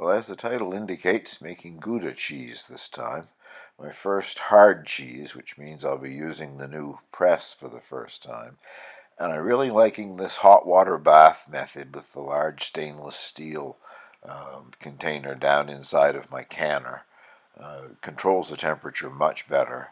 Well, as the title indicates, making Gouda cheese this time. My first hard cheese, which means I'll be using the new press for the first time. And I'm really liking this hot water bath method with the large stainless steel container down inside of my canner. Controls the temperature much better.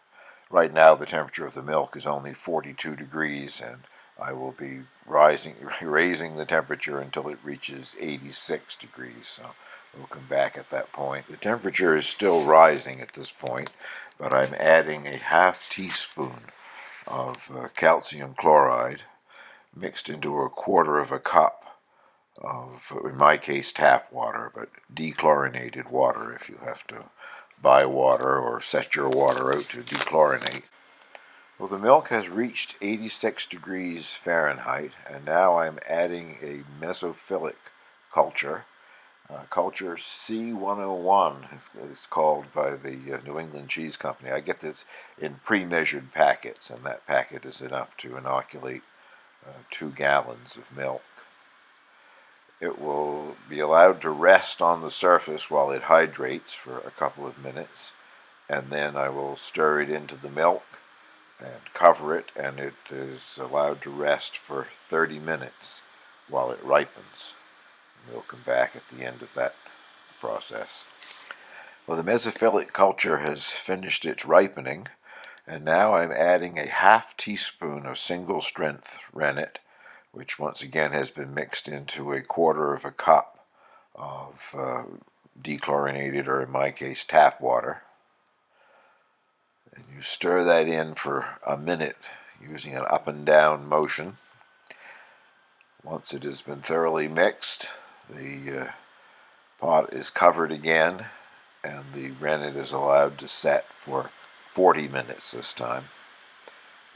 Right now the temperature of the milk is only 42 degrees, and I will be raising the temperature until it reaches 86 degrees. So we'll come back at that point. The temperature is still rising at this point, but I'm adding a half teaspoon of calcium chloride mixed into a quarter of a cup of, in my case, tap water, but dechlorinated water if you have to buy water or set your water out to dechlorinate. Well, the milk has reached 86 degrees Fahrenheit, and now I'm adding a mesophilic culture. Culture C101 is called by the New England Cheese Company. I get this in pre-measured packets, and that packet is enough to inoculate 2 gallons of milk. It will be allowed to rest on the surface while it hydrates for a couple of minutes, and then I will stir it into the milk and cover it, and it is allowed to rest for 30 minutes while it ripens. We'll come back at the end of that process. Well, the mesophilic culture has finished its ripening, and now I'm adding a half teaspoon of single strength rennet, which once again has been mixed into a quarter of a cup of dechlorinated, or in my case, tap water. And you stir that in for a minute using an up and down motion. Once it has been thoroughly mixed, the pot is covered again, and the rennet is allowed to set for 40 minutes this time.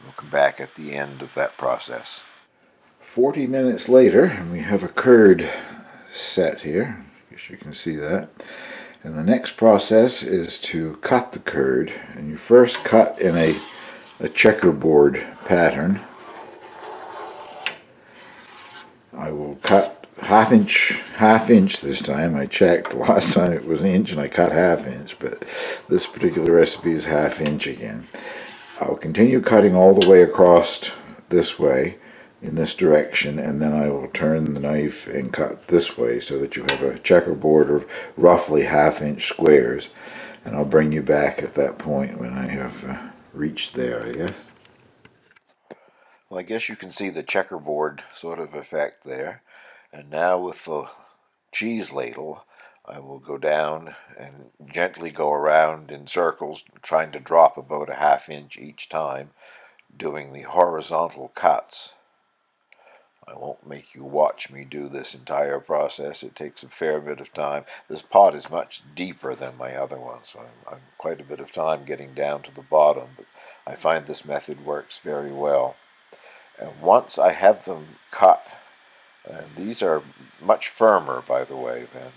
We'll come back at the end of that process. 40 minutes later, and we have a curd set here. I guess you can see that. And the next process is to cut the curd, and you first cut in a checkerboard pattern. I will cut half inch this time. I checked last time it was an inch and I cut half inch, but this particular recipe is half inch again. I'll continue cutting all the way across this way in this direction, and then I will turn the knife and cut this way so that you have a checkerboard of roughly half-inch squares, and I'll bring you back at that point when I have reached there, I guess. Well, I guess you can see the checkerboard sort of effect there, and now with the cheese ladle I will go down and gently go around in circles, trying to drop about a half inch each time, doing the horizontal cuts. I won't make you watch me do this entire process. It takes a fair bit of time. This pot is much deeper than my other one, so I'm quite a bit of time getting down to the bottom, but I find this method works very well. And once I have them cut, and these are much firmer, by the way, than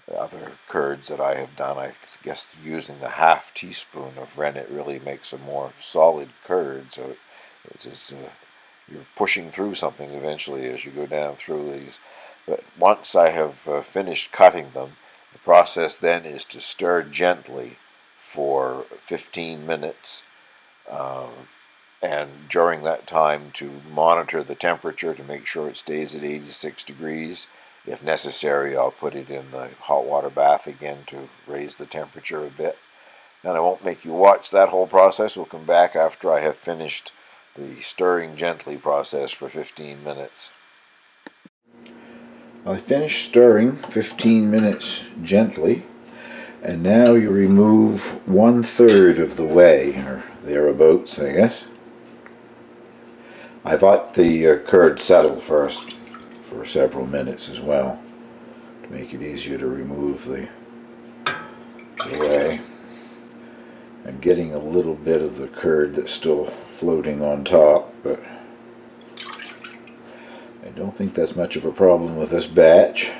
the other curds that I have done. I guess using the half teaspoon of rennet really makes a more solid curd, so it is you're pushing through something eventually as you go down through these. But once I have finished cutting them, the process then is to stir gently for 15 minutes, and during that time to monitor the temperature to make sure it stays at 86 degrees. If necessary, I'll put it in the hot water bath again to raise the temperature a bit. And I won't make you watch that whole process. We'll come back after I have finished the stirring gently process for 15 minutes. I finished stirring 15 minutes gently, and now you remove 1/3 of the whey, or thereabouts, I guess. I let the curd settle first for several minutes as well, to make it easier to remove the whey. I'm getting a little bit of the curd that's still floating on top, but I don't think that's much of a problem with this batch.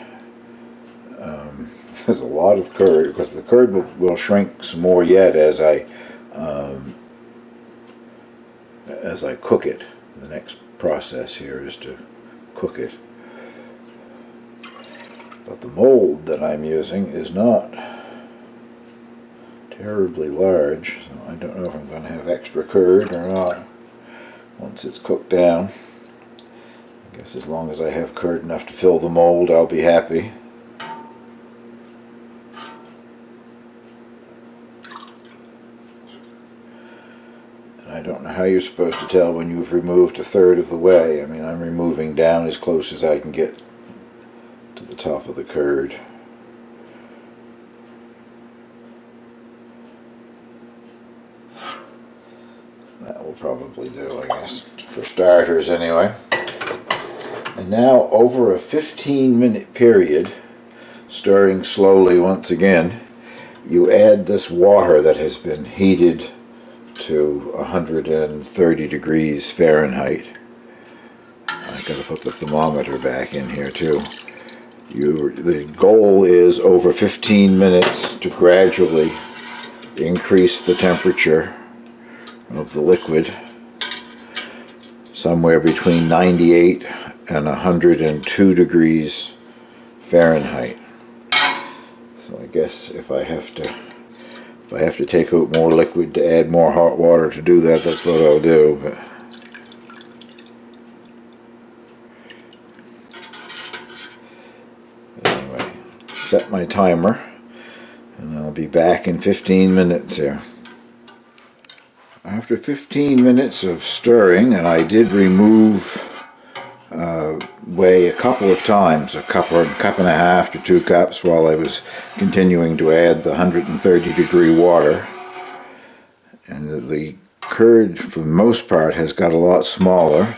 There's a lot of curd, because the curd will shrink some more yet as I cook it. The next process here is to cook it. But the mold that I'm using is not terribly large, so I don't know if I'm going to have extra curd or not once it's cooked down. I guess as long as I have curd enough to fill the mold, I'll be happy. And I don't know how you're supposed to tell when you've removed a third of the way. I mean, I'm removing down as close as I can get to the top of the curd. That will probably do, I guess, for starters anyway. And now, over a 15-minute period, stirring slowly once again, you add this water that has been heated to 130 degrees Fahrenheit. I've got to put the thermometer back in here too. The goal is over 15 minutes to gradually increase the temperature of the liquid somewhere between 98 and 102 degrees Fahrenheit. So I guess if I have to take out more liquid to add more hot water to do that, that's what I'll do. But anyway, set my timer and I'll be back in 15 minutes here. After 15 minutes of stirring, and I did remove whey a couple of times, a cup and a half to 2 cups, while I was continuing to add the 130 degree water. And the curd, for the most part, has got a lot smaller.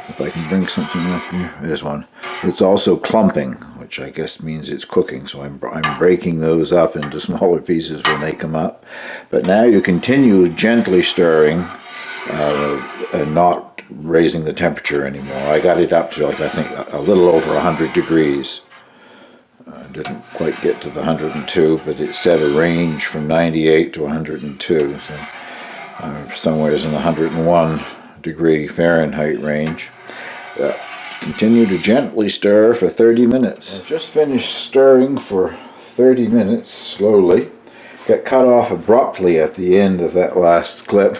If I can bring something up here, there's one. It's also clumping, which I guess means it's cooking, so I'm breaking those up into smaller pieces when they come up. But now you continue gently stirring and not raising the temperature anymore. I got it up to, like, I think a little over 100 degrees. I didn't quite get to the 102, but it set a range from 98 to 102, so somewhere in the 101 degree Fahrenheit range. Continue to gently stir for 30 minutes. I've just finished stirring for 30 minutes slowly. Got cut off abruptly at the end of that last clip.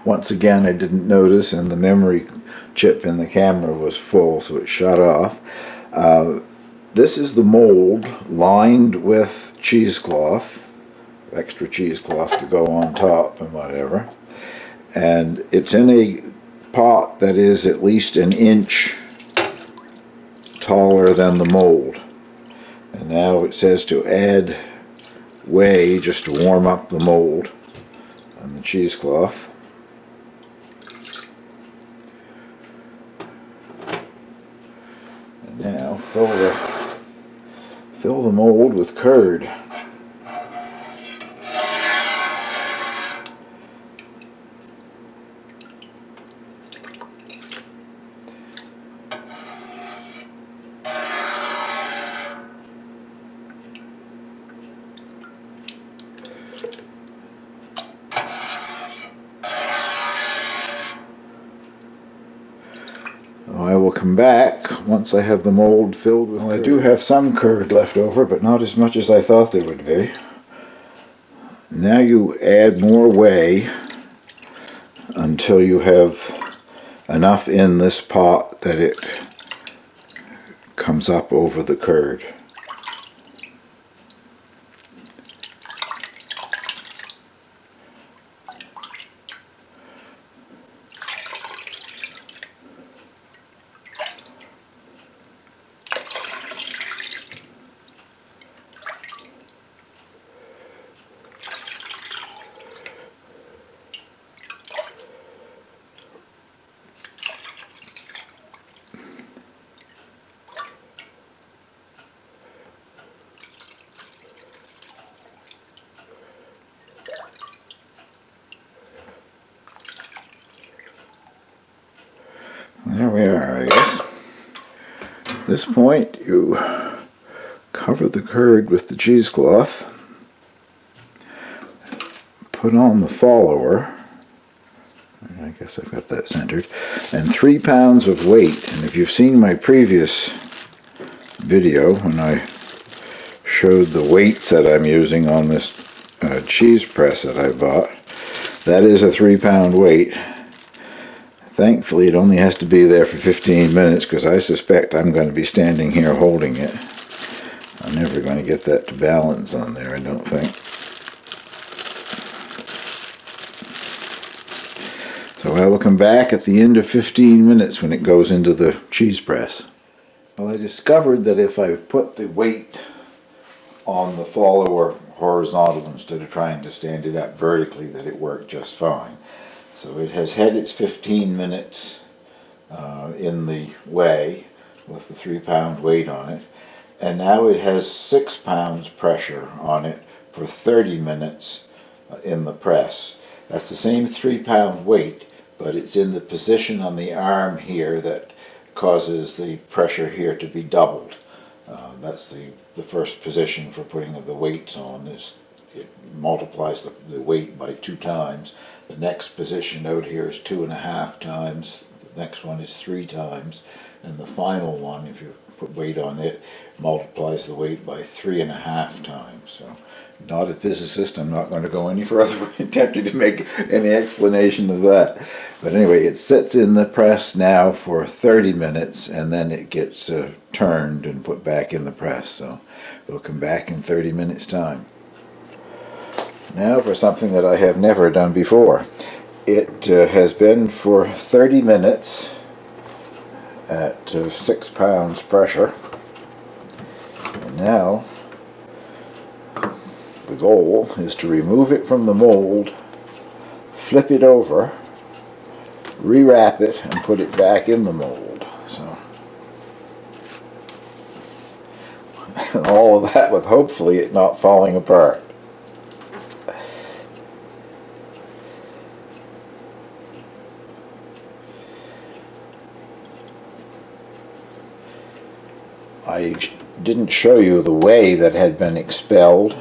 Once again, I didn't notice, and the memory chip in the camera was full, so it shut off. This is the mold lined with cheesecloth, extra cheesecloth to go on top and whatever. And it's in a pot that is at least an inch taller than the mold. And now it says to add whey just to warm up the mold and the cheesecloth. And now fill the mold with curd. I will come back once I have the mold filled with curd. I do have some curd left over, but not as much as I thought there would be. Now you add more whey until you have enough in this pot that it comes up over the curd. There we are, I guess. At this point, you cover the curd with the cheesecloth, put on the follower, I guess I've got that centered, and 3 pounds of weight. And if you've seen my previous video when I showed the weights that I'm using on this cheese press that I bought. That is a 3-pound weight. Thankfully, it only has to be there for 15 minutes because I suspect I'm going to be standing here holding it. I'm never going to get that to balance on there, I don't think. So I will come back at the end of 15 minutes when it goes into the cheese press. Well, I discovered that if I put the weight on the follower horizontal instead of trying to stand it up vertically, that it worked just fine. So it has had its 15 minutes in the way with the 3-pound weight on it, and now it has 6 pounds pressure on it for 30 minutes in the press. That's the same 3-pound weight, but it's in the position on the arm here that causes the pressure here to be doubled. That's the first position for putting the weights on. Is it multiplies the weight by 2 times. The next position out here is 2.5 times. The next one is 3 times. And the final one, if you put weight on it, multiplies the weight by 3.5 times. So, not a physicist, I'm not going to go any further attempting to make any explanation of that. But anyway, it sits in the press now for 30 minutes and then it gets turned and put back in the press. So we'll come back in 30 minutes time. Now for something that I have never done before. It has been for 30 minutes at 6 pounds pressure. And now the goal is to remove it from the mold, flip it over, rewrap it, and put it back in the mold. So, and all of that with hopefully it not falling apart. I didn't show you the whey that had been expelled.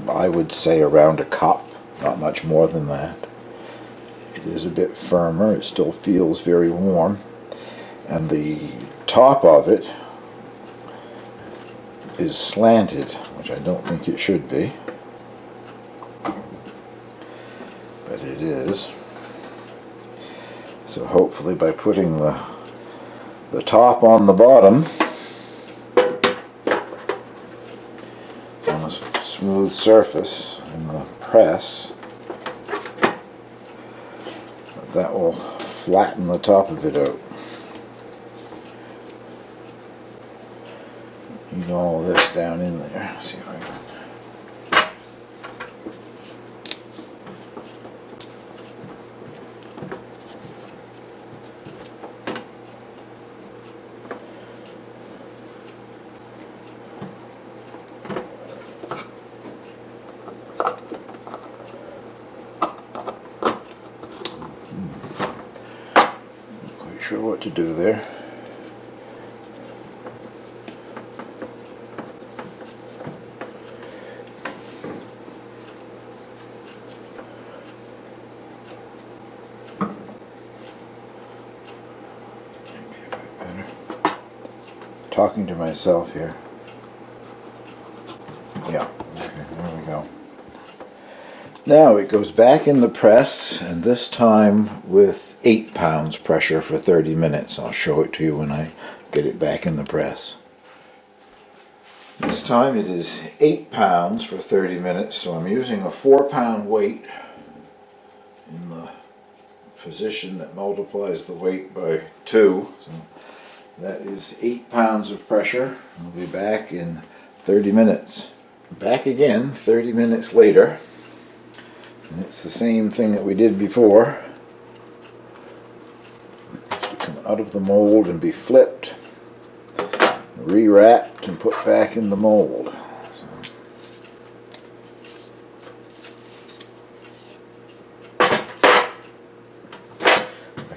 I would say around a cup, not much more than that. It is a bit firmer, it still feels very warm, and the top of it is slanted, which I don't think it should be, but it is. So hopefully by putting the top on the bottom on a smooth surface in the press, that will flatten the top of it out. Need all of this down in there. Let's see if I can. Sure what to do there. Maybe a bit better. Talking to myself here. Yeah, okay, there we go. Now it goes back in the press, and this time with 8 pounds pressure for 30 minutes. I'll show it to you when I get it back in the press. This time it is 8 pounds for 30 minutes, so I'm using a 4-pound weight in the position that multiplies the weight by 2. So that is 8 pounds of pressure. I'll be back in 30 minutes. Back again 30 minutes later, and it's the same thing that we did before. Come out of the mold and be flipped, rewrapped, and put back in the mold. I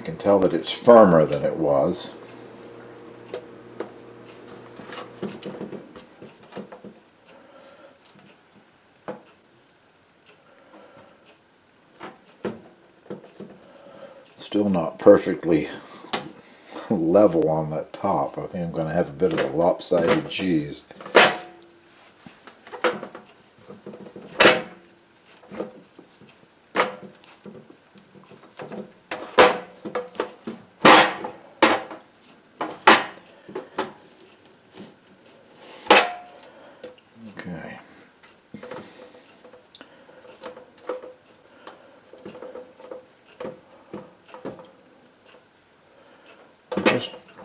can tell that it's firmer than it was. Still not perfectly level on that top. I think I'm going to have a bit of a lopsided cheese.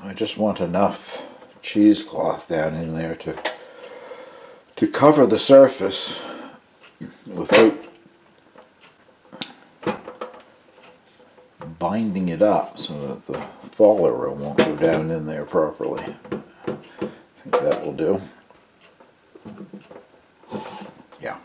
I just want enough cheesecloth down in there to cover the surface without binding it up so that the follower won't go down in there properly. I think that will do. Yeah.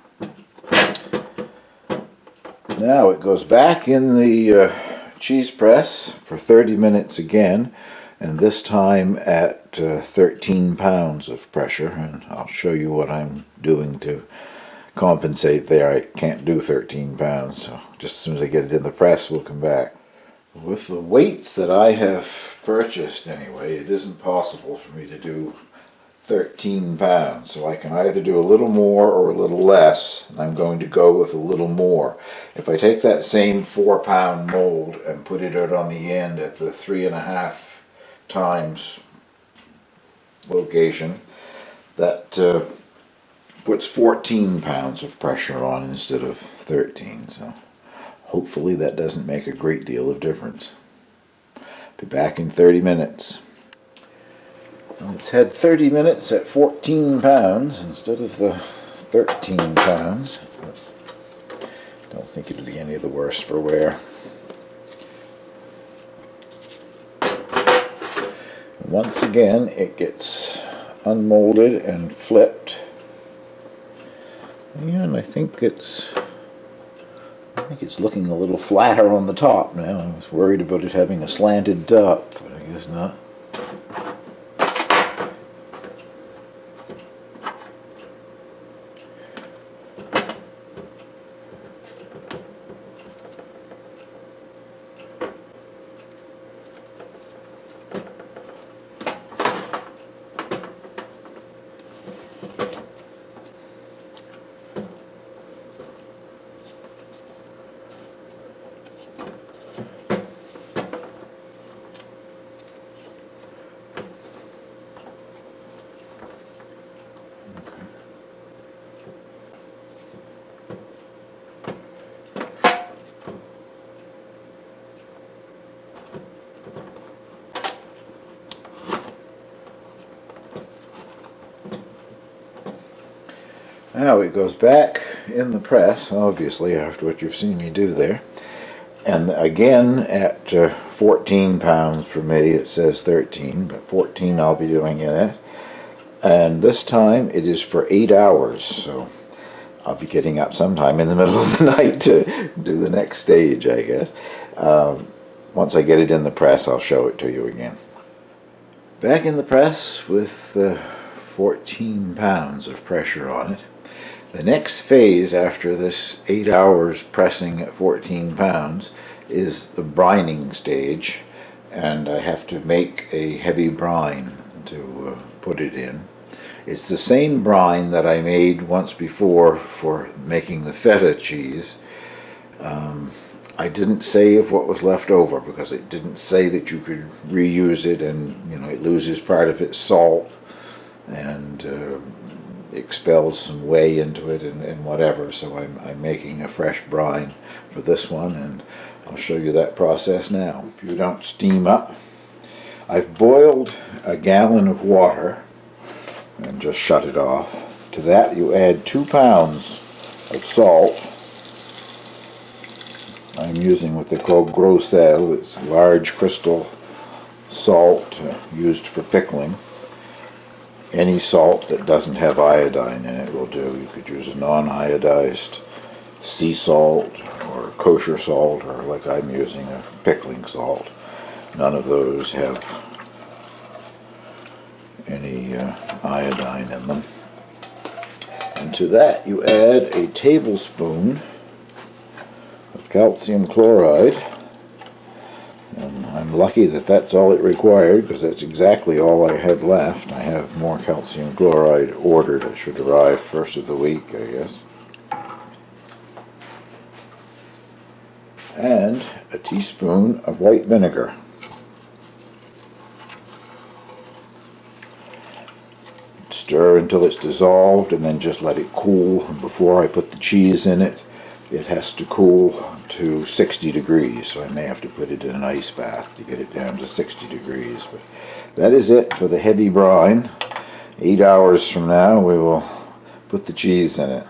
Now it goes back in the cheese press for 30 minutes again, and this time at 13 pounds of pressure, and I'll show you what I'm doing to compensate there. I can't do 13 pounds, so just as soon as I get it in the press we'll come back. With the weights that I have purchased anyway, it isn't possible for me to do 13 pounds, so I can either do a little more or a little less, and I'm going to go with a little more. If I take that same 4-pound mold and put it out on the end at the 3.5 times location, that puts 14 pounds of pressure on instead of 13, so hopefully that doesn't make a great deal of difference. Be back in 30 minutes. Well, it's had 30 minutes at 14 pounds instead of the 13 pounds. Don't think it'll be any of the worse for wear. Once again, it gets unmolded and flipped. And I think it's looking a little flatter on the top now. I was worried about it having a slanted top, but I guess not. Now it goes back in the press, obviously, after what you've seen me do there. And again, at 14 pounds for me, it says 13, but 14 I'll be doing in it. And this time it is for 8 hours, so I'll be getting up sometime in the middle of the night to do the next stage, I guess. Once I get it in the press, I'll show it to you again. Back in the press with 14 pounds of pressure on it. The next phase after this 8 hours pressing at 14 pounds is the brining stage, and I have to make a heavy brine to put it in. It's the same brine that I made once before for making the feta cheese. I didn't save what was left over because it didn't say that you could reuse it, and it loses part of its salt and expels some whey into it and whatever, so I'm making a fresh brine for this one, and I'll show you that process now. If you don't steam up, I've boiled a gallon of water and just shut it off. To that you add 2 pounds of salt. I'm using what they call gros sel. It's large crystal salt used for pickling. Any salt that doesn't have iodine in it will do. You could use a non-iodized sea salt or kosher salt, or like I'm using, a pickling salt. None of those have any iodine in them. And to that you add a tablespoon of calcium chloride. And I'm lucky that that's all it required, because that's exactly all I had left. I have more calcium chloride ordered. It should arrive first of the week, I guess. And a teaspoon of white vinegar. Stir until it's dissolved, and then just let it cool. And before I put the cheese in it, it has to cool to 60 degrees, so I may have to put it in an ice bath to get it down to 60 degrees. But that is it for the heavy brine. 8 hours from now we will put the cheese in it.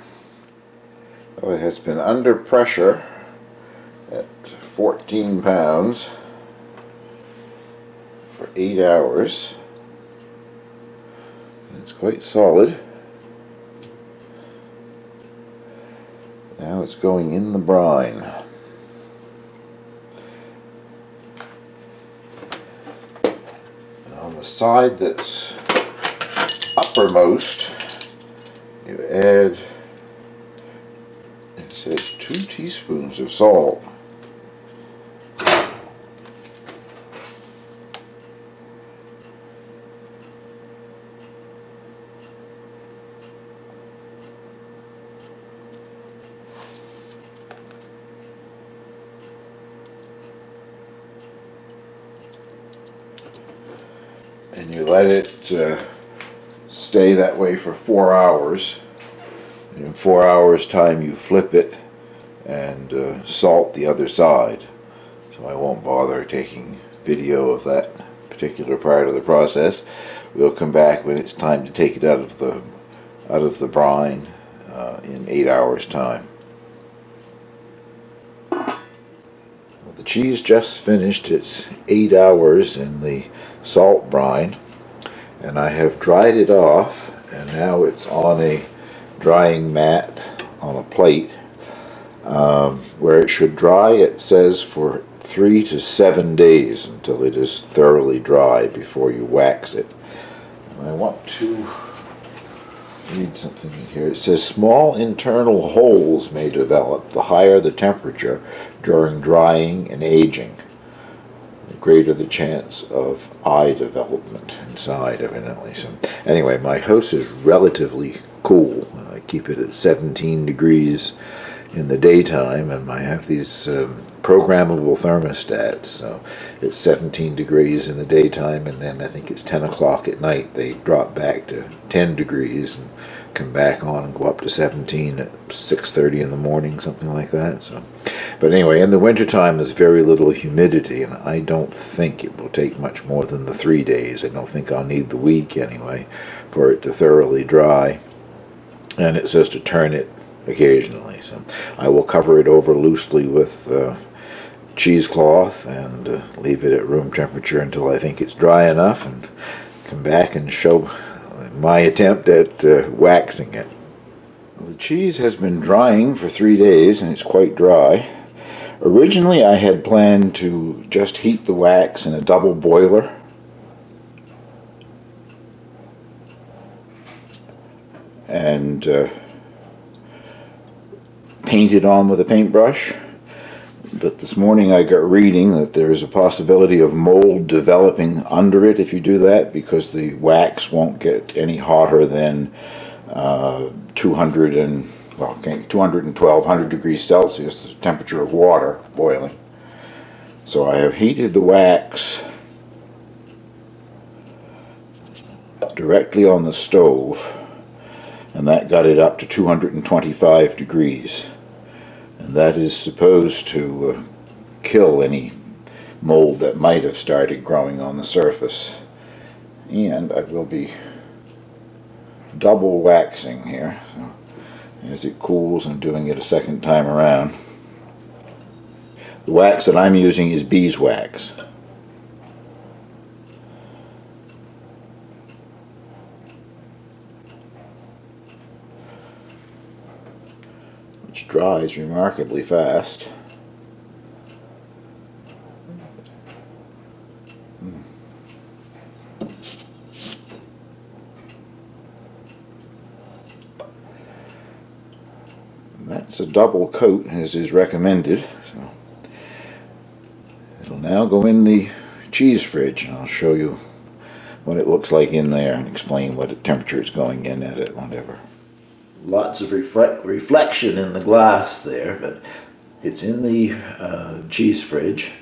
Well, it has been under pressure at 14 pounds for 8 hours. It's quite solid. Now it's going in the brine. And on the side that's uppermost, you add, it says 2 teaspoons of salt. And you let it stay that way for 4 hours. And in 4 hours time you flip it and salt the other side. So I won't bother taking video of that particular part of the process. We'll come back when it's time to take it out of the brine in 8 hours time. Well, the cheese just finished its 8 hours in the salt brine, and I have dried it off, and now it's on a drying mat on a plate where it should dry. It says for 3 to 7 days until it is thoroughly dry before you wax it. And I want to read something in here. It says small internal holes may develop the higher the temperature during drying and aging. The greater the chance of eye development inside, evidently. So anyway, my house is relatively cool. I keep it at 17 degrees in the daytime, and I have these programmable thermostats, so it's 17 degrees in the daytime, and then I think it's 10 o'clock at night they drop back to 10 degrees and come back on and go up to 17 at 6:30 in the morning, something like that. So, but anyway, in the wintertime there's very little humidity, and I don't think it will take much more than the 3 days. I don't think I'll need the week anyway for it to thoroughly dry. And it says to turn it occasionally, so I will cover it over loosely with cheesecloth and leave it at room temperature until I think it's dry enough, and come back and show my attempt at waxing it. Well, the cheese has been drying for 3 days and it's quite dry. Originally I had planned to just heat the wax in a double boiler and paint it on with a paintbrush, but this morning I got reading that there is a possibility of mold developing under it if you do that, because the wax won't get any hotter than 212 degrees Celsius, the temperature of water boiling. So I have heated the wax directly on the stove, and that got it up to 225 degrees. And that is supposed to kill any mold that might have started growing on the surface. And I will be double waxing here. So as it cools, I'm doing it a second time around. The wax that I'm using is beeswax. Which dries remarkably fast. That's a double coat as is recommended. So it'll now go in the cheese fridge, and I'll show you what it looks like in there and explain what temperature it's going in at it, whatever. Lots of reflection in the glass there, but it's in the cheese fridge,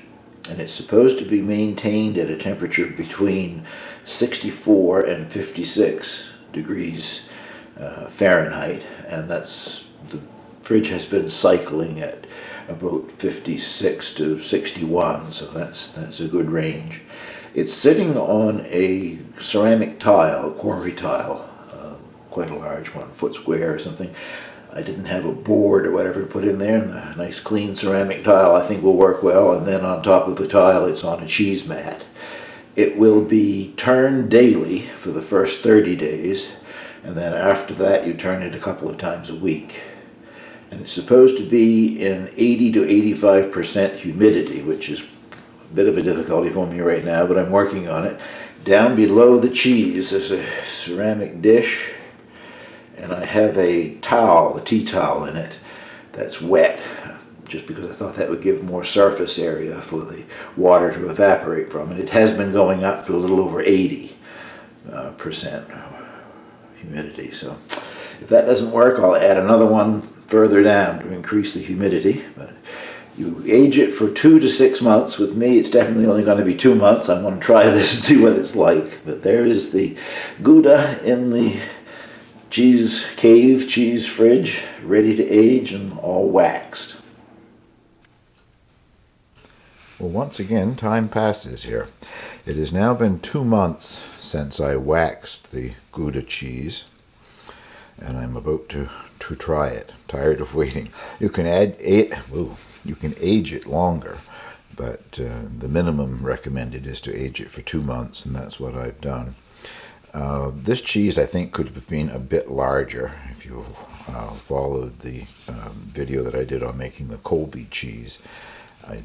and it's supposed to be maintained at a temperature between 64 and 56 degrees Fahrenheit, and that's the fridge has been cycling at about 56 to 61, so that's a good range. It's sitting on a ceramic tile, quarry tile, quite a large one, foot square or something. I didn't have a board or whatever to put in there, and the nice clean ceramic tile I think will work well, and then on top of the tile it's on a cheese mat. It will be turned daily for the first 30 days, and then after that you turn it a couple of times a week. And it's supposed to be in 80 to 85% humidity, which is a bit of a difficulty for me right now, but I'm working on it. Down below the cheese there's a ceramic dish, and I have a towel, a tea towel in it, that's wet, just because I thought that would give more surface area for the water to evaporate from. And it has been going up to a little over 80% humidity. So if that doesn't work, I'll add another one further down to increase the humidity. But you age it for 2 to 6 months. With me, it's definitely only going to be 2 months. I want to try this and see what it's like. But there is the Gouda in the cheese cave, cheese fridge, ready to age and all waxed. Well, once again, time passes here. It has now been 2 months since I waxed the Gouda cheese, and I'm about to try it. Tired of waiting. You can you can age it longer, but the minimum recommended is to age it for 2 months, and that's what I've done. This cheese, I think, could have been a bit larger if you followed the video that I did on making the Colby cheese. I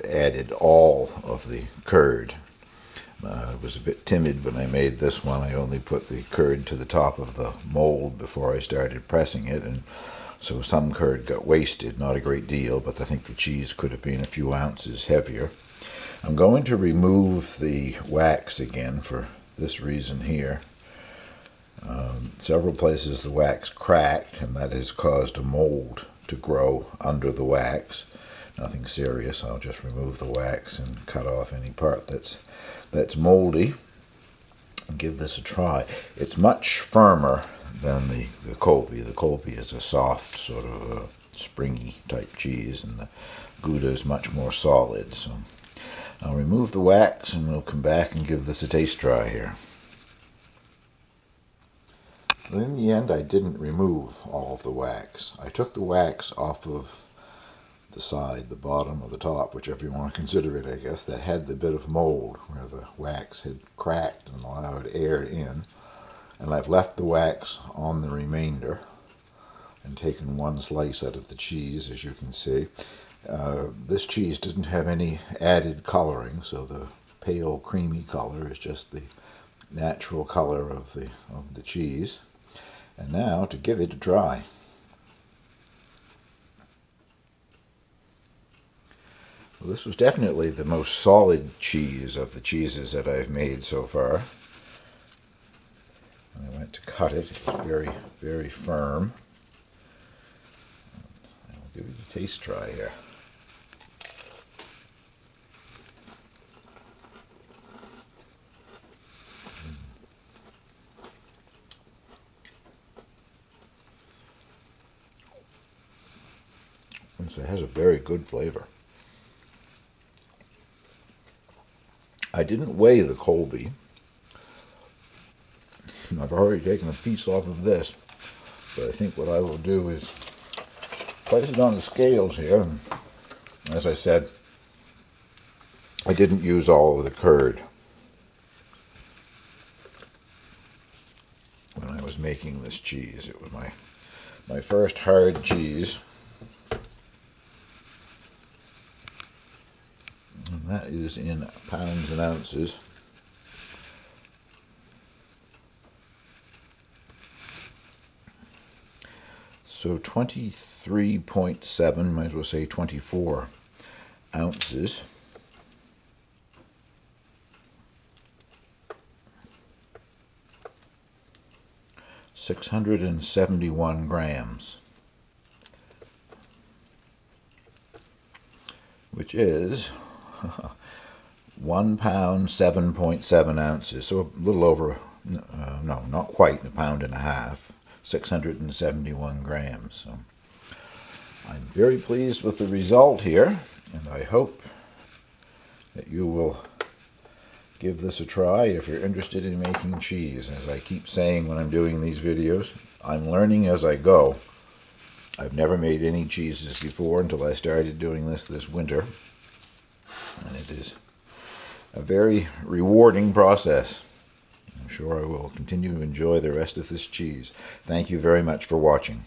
added all of the curd. I was a bit timid when I made this one. I only put the curd to the top of the mold before I started pressing it, and so some curd got wasted. Not a great deal, but I think the cheese could have been a few ounces heavier. I'm going to remove the wax again for this reason here. Several places the wax cracked, and that has caused a mold to grow under the wax. Nothing serious. I'll just remove the wax and cut off any part that's moldy and give this a try. It's much firmer than the Colby. The Colby is a soft, sort of springy type cheese, and the Gouda is much more solid. So I'll remove the wax and we'll come back and give this a taste try here. Well, in the end, I didn't remove all of the wax. I took the wax off of the side, the bottom or the top, whichever you want to consider it, I guess, that had the bit of mold where the wax had cracked and allowed air in. And I've left the wax on the remainder and taken one slice out of the cheese, as you can see. This cheese didn't have any added coloring, so the pale creamy color is just the natural color of the cheese. And now to give it a try. Well, this was definitely the most solid cheese of the cheeses that I've made so far. When I went to cut it, it was very, very firm. I'll give it a taste try here. So it has a very good flavor. I didn't weigh the Colby. I've already taken a piece off of this, but I think what I will do is place it on the scales here. And as I said, I didn't use all of the curd when I was making this cheese. It was my first hard cheese. And that is in pounds and ounces. So 23.7, might as well say 24 ounces. $671 grams, which is 1 pound 7.7 ounces, so a little over, no, not quite a pound and a half, 671 grams. So I'm very pleased with the result here, and I hope that you will give this a try if you're interested in making cheese. As I keep saying when I'm doing these videos, I'm learning as I go. I've never made any cheeses before until I started doing this winter, and it is a very rewarding process. I'm sure I will continue to enjoy the rest of this cheese. Thank you very much for watching.